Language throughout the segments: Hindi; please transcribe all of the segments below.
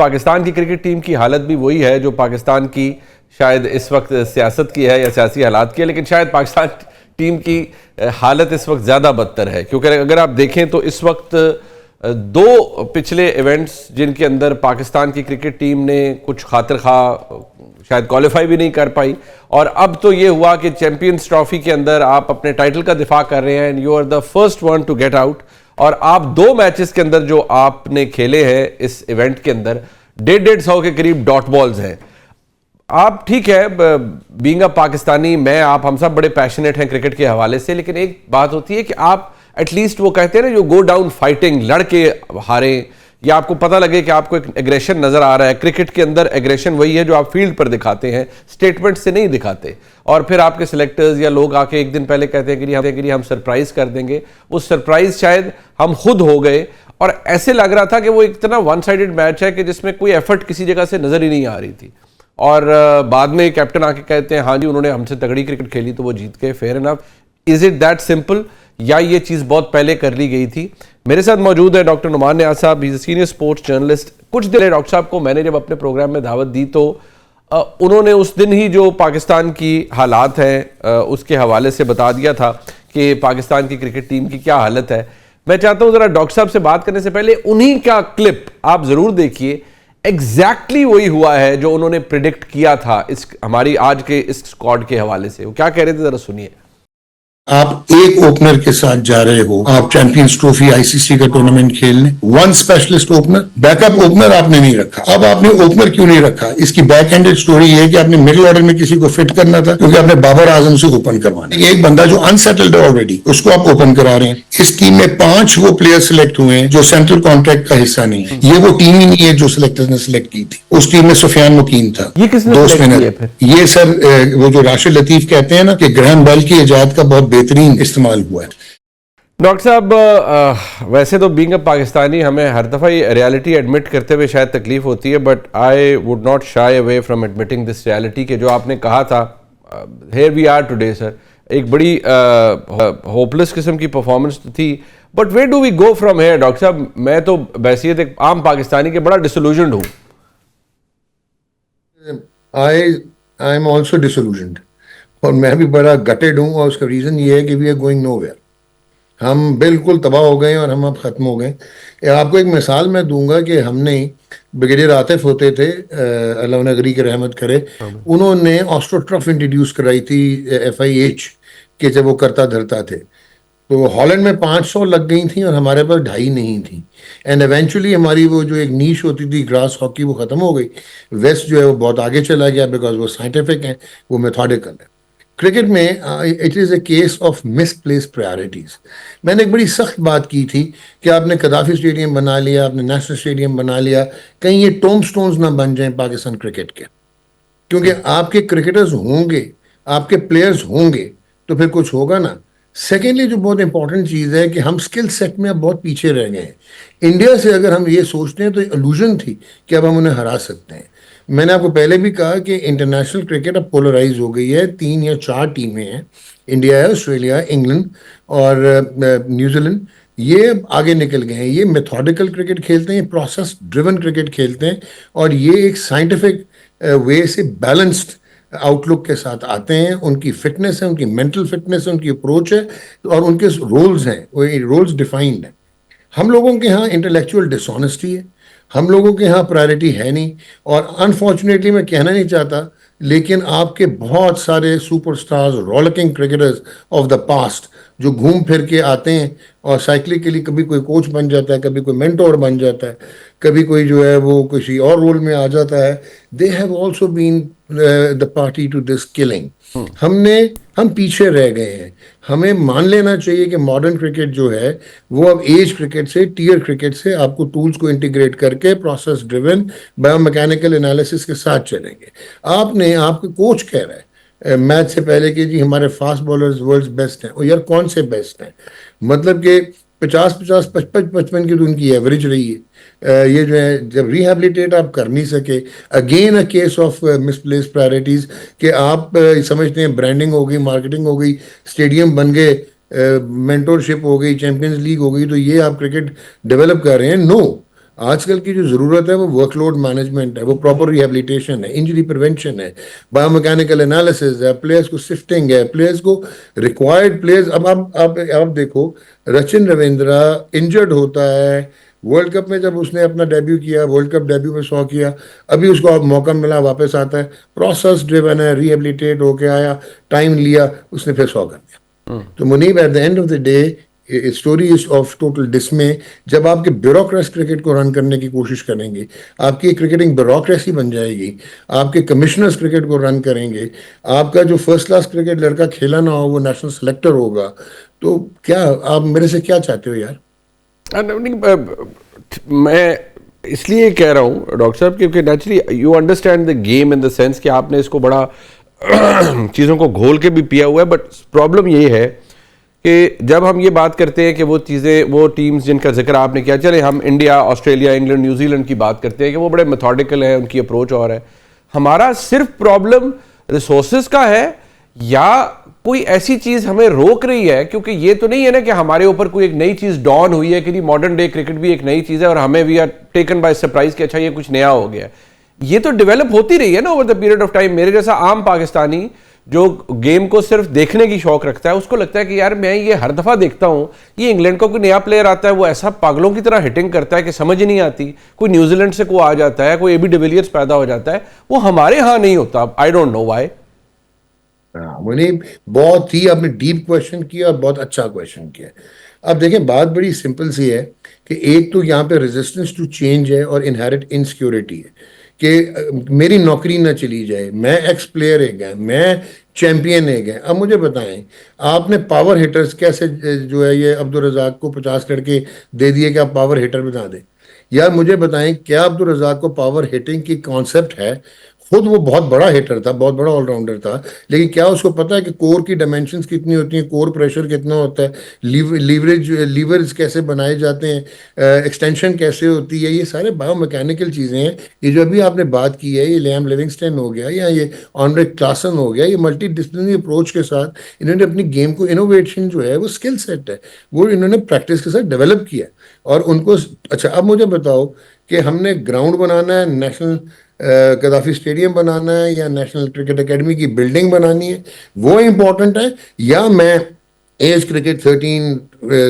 पाकिस्तान की क्रिकेट टीम की हालत भी वही है जो पाकिस्तान की शायद इस वक्त सियासत की है या सियासी हालात की है, लेकिन शायद पाकिस्तान टीम की हालत इस वक्त ज़्यादा बदतर है। क्योंकि अगर आप देखें तो इस वक्त दो पिछले इवेंट्स जिनके अंदर पाकिस्तान की क्रिकेट टीम ने कुछ खातिर खा शायद क्वालिफाई भी नहीं कर पाई, और अब तो ये हुआ कि चैंपियंस ट्रॉफी के अंदर आप अपने टाइटल का दिफा कर रहे हैं and you are the first one to get out, और आप 2 मैचेस के अंदर जो आपने खेले हैं इस इवेंट के अंदर 150 के करीब डॉट बॉल्स हैं। आप ठीक है, बीइंग अ पाकिस्तानी, मैं आप हम सब बड़े पैशनेट हैं क्रिकेट के हवाले से, लेकिन एक बात होती है कि आप एटलीस्ट वो कहते हैं ना जो गो डाउन फाइटिंग, लड़के हारे, या आपको पता लगे कि आपको एक एग्रेशन नजर आ रहा है। क्रिकेट के अंदर एग्रेशन वही है जो आप फील्ड पर दिखाते हैं, स्टेटमेंट से नहीं दिखाते, और फिर आपके सिलेक्टर्स या लोग आके एक दिन पहले कहते हैं कि हम सरप्राइज कर देंगे। वो सरप्राइज शायद हम खुद हो गए, और ऐसे लग रहा था कि वो इतना वन साइडेड मैच है कि जिसमें कोई एफर्ट किसी जगह से नजर ही नहीं आ रही थी, और बाद में कैप्टन आके कहते हैं हाँ जी उन्होंने हमसे तगड़ी क्रिकेट खेली तो वो जीत गए। Fair enough. Is it that simple, या ये चीज़ बहुत पहले कर ली गई थी? मेरे साथ मौजूद है डॉक्टर नुमान नियाज़ साहब, ही सीनियर स्पोर्ट्स जर्नलिस्ट। कुछ देर डॉक्टर साहब को मैंने जब अपने प्रोग्राम में दावत दी तो उन्होंने उस दिन ही जो पाकिस्तान की हालात हैं उसके हवाले से बता दिया था कि पाकिस्तान की क्रिकेट टीम की क्या हालत है। मैं चाहता हूँ ज़रा डॉक्टर साहब से बात करने से पहले उन्हीं का क्लिप आप ज़रूर देखिए। एग्जैक्टली वही हुआ है जो उन्होंने प्रिडिक्ट किया था इस हमारी आज के इस स्क्वाड के हवाले से। वो क्या कह रहे थे, ज़रा सुनिए। आप एक ओपनर के साथ जा रहे हो, आप चैंपियंस ट्रॉफी आईसीसी का टूर्नामेंट खेलने, one specialist opener, backup opener आपने नहीं रखा। अब आपने ओपनर क्यों नहीं रखा? इसकी बैक एंडेड स्टोरी है कि आपने मिडिल ऑर्डर में किसी को फिट करना था, क्योंकि आपने बाबर आजम से ओपन करवाना। एक बंदा जो अनसेटल्ड है ऑलरेडी, उसको आप ओपन करा रहे हैं। इस टीम में 5 वो प्लेयर सिलेक्ट हुए हैं जो सेंट्रल कॉन्ट्रैक्ट का हिस्सा नहीं है। ये वो टीम ही नहीं है जो सिलेक्टर्स ने सिलेक्ट की थी। उस टीम में सुफियान मुकीम था, दो स्पिनर। ये सर वो जो राशिद लतीफ कहते हैं ना कि ग्रैहम बेल की इजाद का बहुत बेहतरीन इस्तेमाल हुआ है। डॉक्टर साहब, वैसे तो बीइंग अ पाकिस्तानी हमें हर दफ़ा ये रियलिटी एडमिट करते हुए शायद तकलीफ होती है, but I would not shy away from admitting this reality कि जो आपने कहा था here we are today sir, एक बड़ी होपलेस किस्म की परफॉर्मेंस थी। But where do we go from here? Doctor साहब, मैं तो बैसियत एक आम पाकिस्तानी के बड़ा डिसइल्यूजन्ड हूँ। आई एम ऑल्सो डिसइल्यूजन्ड, और मैं भी बड़ा गटेड हूँ, और उसका रीज़न ये है कि वी आर गोइंग नोवेयर। हम बिल्कुल तबाह हो गए और हम अब ख़त्म हो गए। आपको एक मिसाल मैं दूंगा कि हमने ब्रिगेडियर आतिफ होते थे, अल्लाह उन्हें गरी की रहमत करे, उन्होंने ऑस्ट्रोटर्फ इंट्रोड्यूस कराई थी FIH के जब वो करता धरता थे, तो हॉलैंड में 500 लग गई थी और हमारे पास 2.5 नहीं थी। एंड इवेंचुअली हमारी वो जो एक नीश होती थी ग्रास हॉकी, वो ख़त्म हो गई। वेस्ट जो है वो बहुत आगे चला गया, बिकॉज वो साइंटिफिक है, वो मेथोडिकल है। क्रिकेट में it is a case of misplace priorities. मैंने एक बड़ी सख्त बात की थी कि आपने कदाफी स्टेडियम बना लिया, आपने नेशनल स्टेडियम बना लिया, कहीं ये टोम स्टोन्स ना बन जाएं पाकिस्तान क्रिकेट के। क्योंकि आपके क्रिकेटर्स होंगे, आपके प्लेयर्स होंगे, तो फिर कुछ होगा ना। सेकेंडली जो बहुत इंपॉर्टेंट चीज़ है कि हम स्किल सेट में अब बहुत पीछे रह गए हैं। इंडिया से अगर हम ये सोचते हैं तो इल्यूजन थी कि अब हम उन्हें हरा सकते हैं। मैंने आपको पहले भी कहा कि इंटरनेशनल क्रिकेट अब पोलराइज हो गई है। 3 या 4 टीमें हैं, इंडिया है, ऑस्ट्रेलिया, इंग्लैंड और न्यूजीलैंड। ये आगे निकल गए हैं, ये मेथोडिकल क्रिकेट खेलते हैं, प्रोसेस ड्रिवन क्रिकेट खेलते हैं, और ये एक साइंटिफिक वे से बैलेंस्ड आउटलुक के साथ आते हैं। उनकी फिटनेस है, उनकी मेंटल फिटनेस है, उनकी अप्रोच है, और उनके रोल्स हैं, वो रोल्स डिफाइंड हैं। हम लोगों के यहाँ इंटेलेक्चुअल डिसऑनेस्टी है, हम लोगों के यहाँ प्रायोरिटी है नहीं। और अनफॉर्चुनेटली मैं कहना नहीं चाहता, लेकिन आपके बहुत सारे superstars, rollicking cricketers of the past जो घूम फिर के आते हैं और साइक्लिकली कभी कोई कोच बन जाता है, कभी कोई मेंटोर बन जाता है, कभी कोई जो है वो किसी और रोल में आ जाता है, they have also been the party to this killing. हम पीछे रह गए हैं। हमें मान लेना चाहिए कि मॉडर्न क्रिकेट जो है वो अब एज क्रिकेट से, टीयर क्रिकेट से आपको टूल्स को इंटीग्रेट करके प्रोसेस ड्रिवन बायोमैकेनिकल एनालिसिस के साथ चलेंगे। आपके कोच कह रहा है मैच से पहले कि जी हमारे फास्ट बॉलर्स वर्ल्ड बेस्ट हैं। और यार कौन से बेस्ट हैं? मतलब कि 50-50, 55-55 की तो उनकी एवरेज रही है। ये जो है जब रिहेबिलिटेट आप कर नहीं सके, again a case of misplace priorities कि आप समझते हैं ब्रांडिंग हो गई, मार्केटिंग हो गई, स्टेडियम बन गए, मेंटोरशिप हो गई, चैंपियंस लीग हो गई, तो ये आप क्रिकेट डेवलप कर रहे हैं। नो, आजकल की जो ज़रूरत है वो वर्कलोड मैनेजमेंट है, वो प्रॉपर रिहेबिलिटेशन है, इंजरी प्रिवेंशन है, बायोमैकेनिकल एनालिसिस है, प्लेयर्स को शिफ्टिंग है, प्लेयर्स को रिक्वायर्ड प्लेयर्स। अब आप देखो, सचिन रविंद्रा इंजर्ड होता है वर्ल्ड कप में, जब उसने अपना डेब्यू किया, वर्ल्ड कप डेब्यू में 100 किया, अभी उसको अब मौका मिला, वापस आता है, प्रोसेस ड्रिवन है, रिहेबिलिटेट होके आया, टाइम लिया, उसने फिर 100 कर दिया। तो Munib, at the end of the day story is of total dismay. जब आपके ब्यूरोक्रेट्स क्रिकेट को रन करने की कोशिश करेंगे, आपकी एक क्रिकेटिंग ब्यूरोक्रेसी बन जाएगी, आपके कमिश्नर्स क्रिकेट को रन करेंगे, आपका जो फर्स्ट क्लास क्रिकेट लड़का खेला ना हो वो नेशनल सेलेक्टर होगा, तो क्या आप मेरे से क्या चाहते हो यार? मैं इसलिए कह रहा हूँ डॉक्टर साहब क्योंकि naturally you understand the game in the sense कि आपने इसको बड़ा चीज़ों को घोल के भी पिया हुआ है, बट प्रॉब्लम ये है कि जब हम ये बात करते हैं कि वो चीज़ें, वो टीम्स जिनका जिक्र आपने किया, चले हम इंडिया, ऑस्ट्रेलिया, इंग्लैंड, न्यूजीलैंड की बात करते हैं कि वो बड़े मेथोडिकल है, उनकी अप्रोच और है। हमारा सिर्फ प्रॉब्लम रिसोर्सेज का है या कोई ऐसी चीज़ हमें रोक रही है? क्योंकि ये तो नहीं है ना कि हमारे ऊपर कोई एक नई चीज़ डॉन हुई है कि नहीं, मॉडर्न डे क्रिकेट भी एक नई चीज़ है और हमें we are taken by surprise कि अच्छा ये कुछ नया हो गया। ये तो डेवलप होती रही है ना over the period of time. मेरे जैसा आम पाकिस्तानी जो गेम को सिर्फ देखने की शौक रखता है, उसको लगता है कि यार मैं ये हर दफा देखता हूं, ये इंग्लैंड का कोई नया प्लेयर आता है वो ऐसा पागलों की तरह हिटिंग करता है कि समझ ही नहीं आती। कोई न्यूजीलैंड से कोई आ जाता है, कोई एबी डिविलियर्स पैदा हो जाता है, वो हमारे यहां नहीं होता। I don't know why. Munib, बहुत ही आपने डीप क्वेश्चन किया और बहुत अच्छा क्वेश्चन किया। अब देखें, बात बड़ी सिंपल सी है कि एक तो यहाँ पे रेजिस्टेंस टू चेंज है और इनहेरिट इनसिक्योरिटी है कि मेरी नौकरी ना चली जाए, मैं एक्स प्लेयर है गया, मैं चैंपियन है गया। अब मुझे बताएं, आपने पावर हिटर्स कैसे जो है ये अब्दुल रज़ाक को 50 करके दे दिए कि आप पावर हिटर बना दें? यार मुझे बताएं, क्या अब्दुल रज़ाक को पावर हिटिंग की कॉन्सेप्ट है? खुद वो बहुत बड़ा हिटर था, बहुत बड़ा ऑलराउंडर था, लेकिन क्या उसको पता है कि कोर की डायमेंशंस कितनी होती हैं, कोर प्रेशर कितना होता है, लीवर्स कैसे बनाए जाते हैं, एक्सटेंशन कैसे होती है? ये सारे बायोमैकेनिकल चीज़ें हैं। ये जो अभी आपने बात की है, ये लियाम लिविंगस्टन हो गया या ये ऑनरे क्लासन हो गया, ये मल्टी डिसिप्लिनरी अप्रोच के साथ इन्होंने अपनी गेम को, इनोवेशन जो है वो स्किल सेट है, वो इन्होंने प्रैक्टिस के साथ डेवलप किया और उनको। अच्छा, अब मुझे बताओ कि हमने ग्राउंड बनाना है, नेशनल कदाफी स्टेडियम बनाना है या नेशनल क्रिकेट एकेडमी की बिल्डिंग बनानी है, वो इम्पोर्टेंट है, या मैं एज क्रिकेट 13,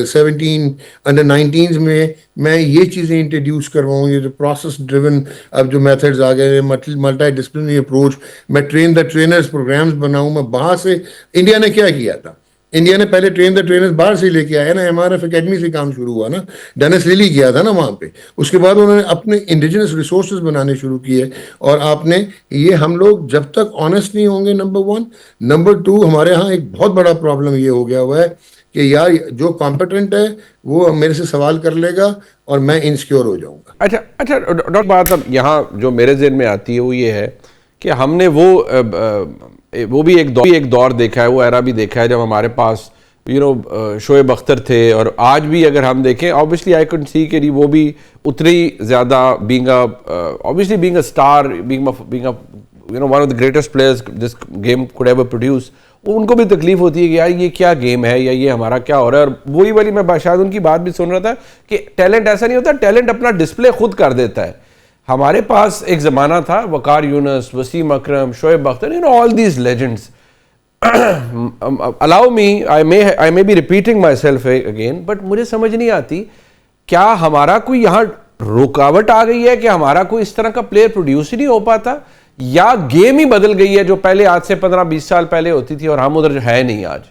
17, अंडर 19 में मैं ये चीज़ें इंट्रोड्यूस करवाऊँ, ये जो प्रोसेस ड्रिवन अब जो मेथड्स आ गए, मल्टी डिसिप्लिनरी अप्रोच, मैं ट्रेन द ट्रेनर्स प्रोग्राम्स बनाऊँ। मैं बाहर से, इंडिया ने क्या किया था, इंडिया ने पहले ट्रेन द ट्रेनर्स बाहर से लेके आया ना, एमआरएफ एकेडमी से काम शुरू हुआ ना, डेनिस लिली किया था ना वहाँ पे। उसके बाद उन्होंने अपने इंडिजिनस रिसोर्सेज बनाने शुरू किए। और आपने ये, हम लोग जब तक ऑनेस्ट नहीं होंगे, नंबर वन, नंबर टू, हमारे यहाँ एक बहुत बड़ा प्रॉब्लम ये हो गया हुआ है कि यार जो कॉम्पिटेंट है वो मेरे से सवाल कर लेगा और मैं इनसिक्योर हो जाऊंगा। अच्छा अच्छा डॉक्टर, बात अब यहाँ जो मेरे ज़हन में आती है वो ये है कि हमने वो भी एक दौर देखा है, वो एरा भी देखा है जब हमारे पास शोएब अख्तर थे। और आज भी अगर हम देखें, ऑब्वियसली आई कैन सी कि वो भी उतनी ज़्यादा obviously being a star, being one of the greatest players this game could ever produce, उनको भी तकलीफ होती है कि यार ये क्या गेम है या ये हमारा क्या हो रहा है। और वही वाली मैं शायद उनकी बात भी सुन रहा था कि टैलेंट ऐसा नहीं होता, टैलेंट अपना डिस्प्ले खुद कर देता है। हमारे पास एक ज़माना था, Waqar Younis, Wasim Akram, Shoaib Akhtar, all these legends. Allow me, I may be repeating myself again, but मुझे समझ नहीं आती क्या हमारा कोई यहाँ रुकावट आ गई है कि हमारा कोई इस तरह का प्लेयर प्रोड्यूस ही नहीं हो पाता, या गेम ही बदल गई है जो पहले आज से 15-20 साल पहले होती थी और हम उधर जो है नहीं आज?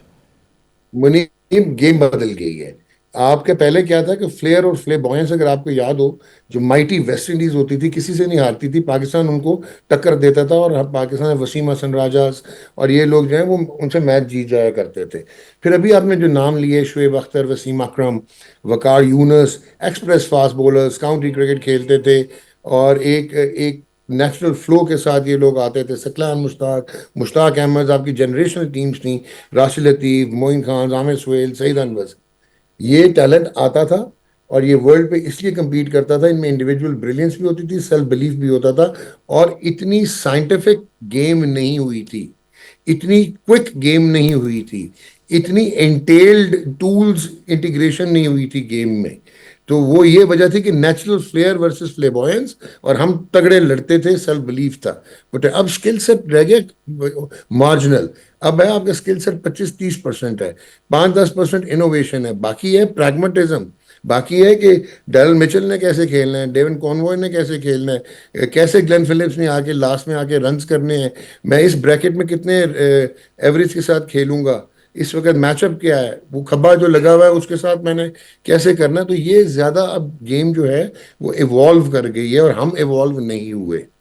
मुनीब, गेम बदल गई है। आपके पहले क्या था कि फ्लेयर और फ्लेबॉयंस, अगर आपको याद हो, जो माइटी वेस्ट इंडीज होती थी, किसी से नहीं हारती थी, पाकिस्तान उनको टक्कर देता था और पाकिस्तान वसीम हसन राजास और ये लोग जो हैं वो उनसे मैच जीत जाया करते थे। फिर अभी आपने जो नाम लिए, Shoaib Akhtar, Wasim Akram, Waqar Younis, express fast bowlers, county cricket खेलते थे और एक एक नेचुरल फ्लो के साथ ये लोग आते थे। सकलान मुश्ताक, मुश्ताक अहमद, आपकी जनरेशनल टीम्स थी, राशिद लतीफ़, मोइन खान, आमिर सुहेल, सईद अनवर, ये टैलेंट आता था और ये वर्ल्ड पे इसलिए compete करता था। इनमें इंडिविजुअल ब्रिलियंस भी होती थी, सेल्फ बिलीफ भी होता था, और इतनी साइंटिफिक गेम नहीं हुई थी, इतनी क्विक गेम नहीं हुई थी, इतनी एंटेल्ड टूल्स इंटीग्रेशन नहीं हुई थी गेम में। तो वो ये वजह थी कि नेचुरल फ्लेयर वर्सेस फ्लेबॉयंस, और हम तगड़े लड़ते थे, सेल्फ बिलीफ था। बट अब स्किल सेट रह गया मार्जिनल। अब है आपका स्किल सेट 25-30% है, 5-10% इनोवेशन है, बाकी है प्रैग्मेटिज्म। बाकी है कि डेरल मिचेल ने कैसे खेलना है, डेविन कॉनवॉय ने कैसे खेलना है, कैसे ग्लेन फिलिप्स ने आके लास्ट में आके रन्स करने हैं, मैं इस ब्रैकेट में कितने एवरेज के साथ खेलूंगा, इस वक्त मैचअप क्या है, वो खब्बा जो लगा हुआ है उसके साथ मैंने कैसे करना है। तो ये ज्यादा अब गेम जो है वो इवॉल्व कर गई है और हम इवॉल्व नहीं हुए।